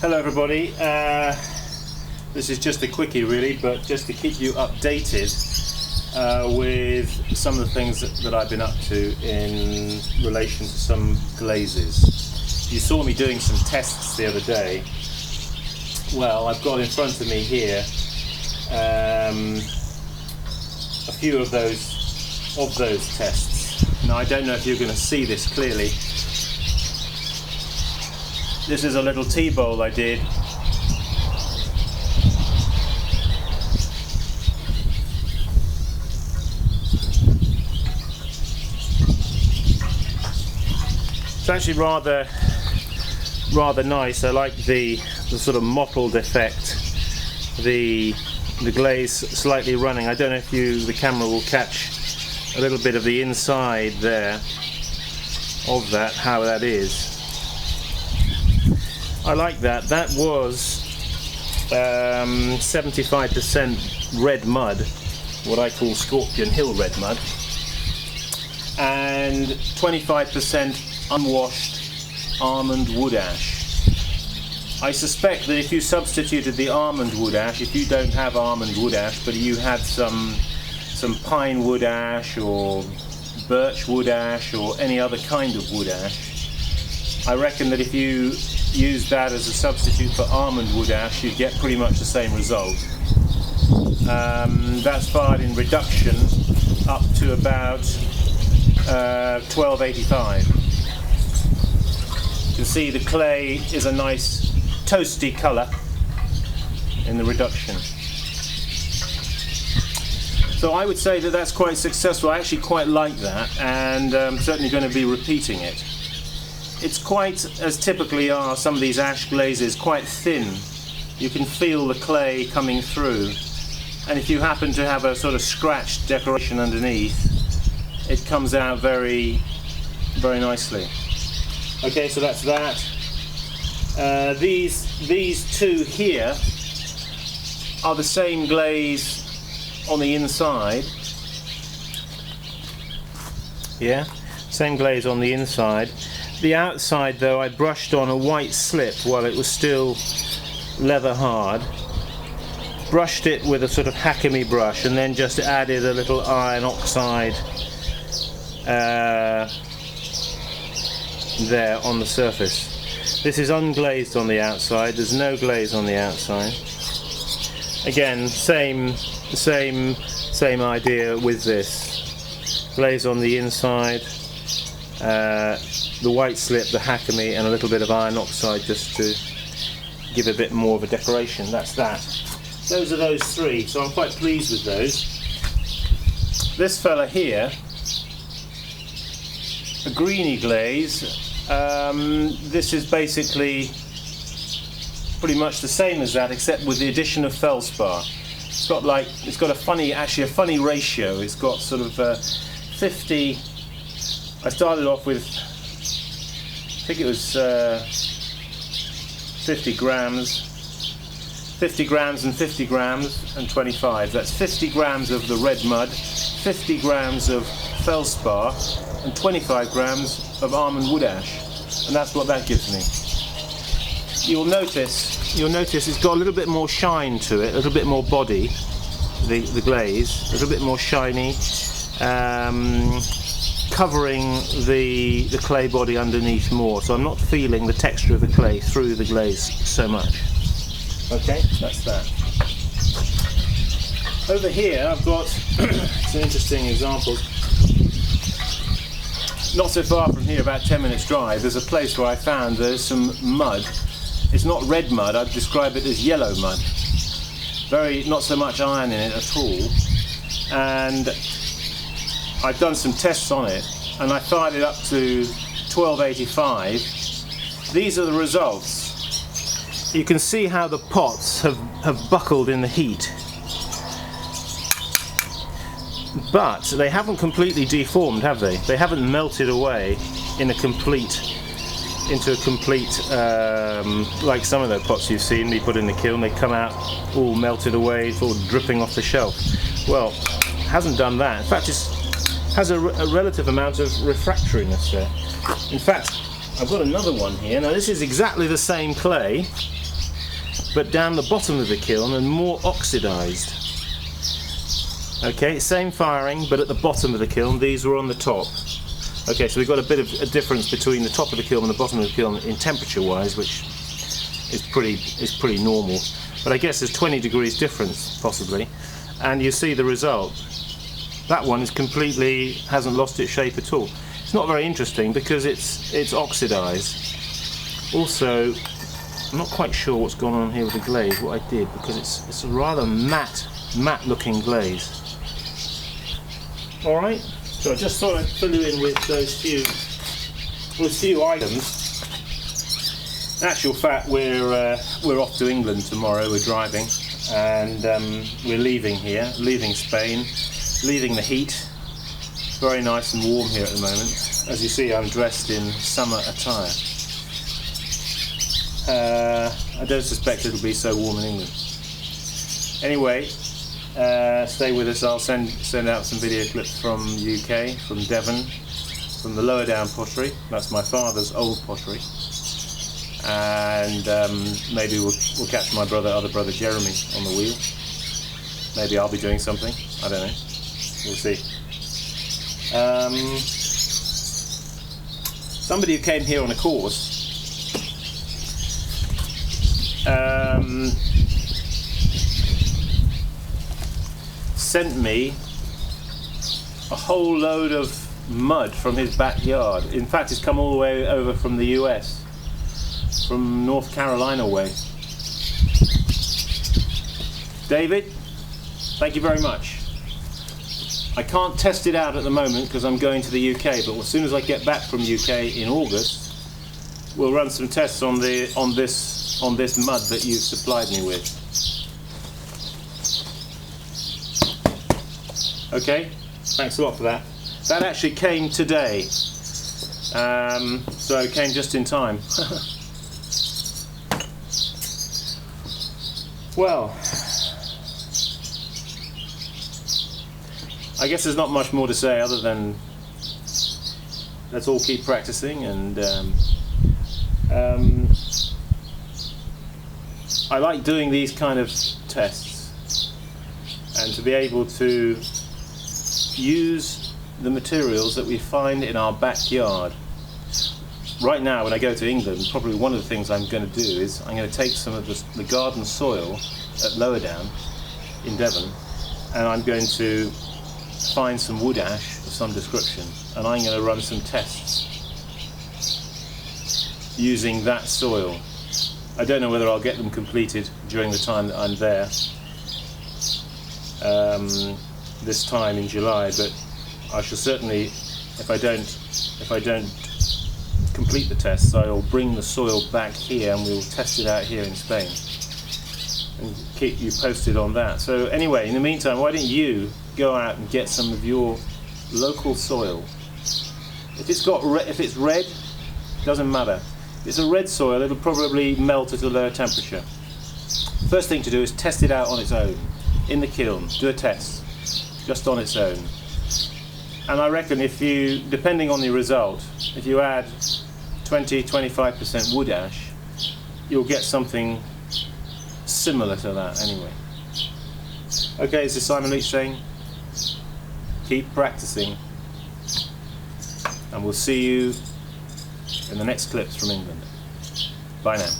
Hello everybody, this is just a quickie really, but just to keep you updated with some of the things that I've been up to in relation to some glazes. You saw me doing some tests the other day. Well, I've got in front of me here a few of those tests. Now I don't know if you're going to see this clearly. This is a little tea bowl I did. It's actually rather nice. I like the sort of mottled effect. The glaze slightly running. I don't know if the camera will catch a little bit of the inside there of that, how that is. I like that. That was 75% red mud, what I call Scorpion Hill red mud, and 25% unwashed almond wood ash. I suspect that if you substituted the almond wood ash, if you don't have almond wood ash, but you had some pine wood ash or birch wood ash or any other kind of wood ash, I reckon that if you use that as a substitute for almond wood ash, you get pretty much the same result. That's fired in reduction up to about 1285. You can see the clay is a nice toasty colour in the reduction. So I would say that that's quite successful. I actually quite like that, and I'm certainly going to be repeating it. It's quite, as typically are some of these ash glazes, quite thin. You can feel the clay coming through, and if you happen to have a sort of scratched decoration underneath, it comes out very, very nicely. Okay, so that's that. These two here are the same glaze on the inside. Yeah, same glaze on the inside. The outside though, I brushed on a white slip while it was still leather hard. Brushed it with a sort of Hakami brush and then just added a little iron oxide there on the surface. This is unglazed on the outside, there's no glaze on the outside. Again, same idea with this. Glaze on the inside, the white slip, the Hakami, and a little bit of iron oxide just to give a bit more of a decoration. That's that. Those are those three, so I'm quite pleased with those. This fella here, a greeny glaze, this is basically pretty much the same as that, except with the addition of feldspar. It's got a funny ratio. It's got sort of 50. I started off with, I think it was 50 grams and 50 grams and 25. That's 50 grams of the red mud, 50 grams of feldspar, and 25 grams of almond wood ash, and that's what that gives me. You'll notice it's got a little bit more shine to it, a little bit more body, the glaze, a little bit more shiny, covering the clay body underneath more, so I'm not feeling the texture of the clay through the glaze so much. Okay, that's that. Over here I've got some interesting examples. Not so far from here, about 10 minutes drive, there's a place where I found there's some mud. It's not red mud, I'd describe it as yellow mud. Not so much iron in it at all. And I've done some tests on it, and I fired it up to 1285. These are the results. You can see how the pots have buckled in the heat. But they haven't completely deformed, have they? They haven't melted away into a complete, like some of the pots you've seen me put in the kiln. They come out all melted away, it's all dripping off the shelf. Well, it hasn't done that. In fact, it has a relative amount of refractoriness there. In fact, I've got another one here. Now this is exactly the same clay, but down the bottom of the kiln and more oxidized. Okay, same firing, but at the bottom of the kiln. These were on the top. Okay, so we've got a bit of a difference between the top of the kiln and the bottom of the kiln in temperature-wise, which is pretty normal. But I guess there's 20 degrees difference, possibly. And you see the result. That one is completely, hasn't lost its shape at all. It's not very interesting because it's oxidized. Also, I'm not quite sure what's gone on here with the glaze, what I did, because it's a rather matte looking glaze. Alright, so I just thought I'd fill you in with those few items. In actual fact, we're off to England tomorrow. We're driving, and we're leaving here, leaving Spain, leaving the heat. It's very nice and warm here at the moment. As you see, I'm dressed in summer attire. I don't suspect it'll be so warm in England. Anyway, stay with us. I'll send out some video clips from UK, from Devon, from the Lower Down pottery. That's my father's old pottery. And maybe we'll catch my other brother Jeremy on the wheel. Maybe I'll be doing something. I don't know. We'll see. Somebody who came here on a course sent me a whole load of mud from his backyard. In fact, it's come all the way over from the US, from North Carolina way. David, thank you very much. I can't test it out at the moment because I'm going to the UK, but as soon as I get back from UK in August, we'll run some tests on this mud that you've supplied me with. Okay, thanks a lot for that. That actually came today, so it came just in time. Well, I guess there's not much more to say other than let's all keep practicing, and I like doing these kind of tests, and to be able to use the materials that we find in our backyard. Right now, when I go to England, probably one of the things I'm going to do is I'm going to take some of the garden soil at Lower Down in Devon, and I'm going to find some wood ash of some description, and I'm going to run some tests using that soil. I don't know whether I'll get them completed during the time that I'm there, this time in July, but I shall certainly, if I don't complete the tests, I'll bring the soil back here and we'll test it out here in Spain and keep you posted on that. So anyway, in the meantime, why don't you go out and get some of your local soil. If it's red, doesn't matter. If it's a red soil, it'll probably melt at a lower temperature. First thing to do is test it out on its own in the kiln. Do a test just on its own. And I reckon if you, depending on the result, if you add 20-25% wood ash, you'll get something similar to that anyway. Okay, this is Simon Leach saying, keep practicing, and we'll see you in the next clips from England. Bye now.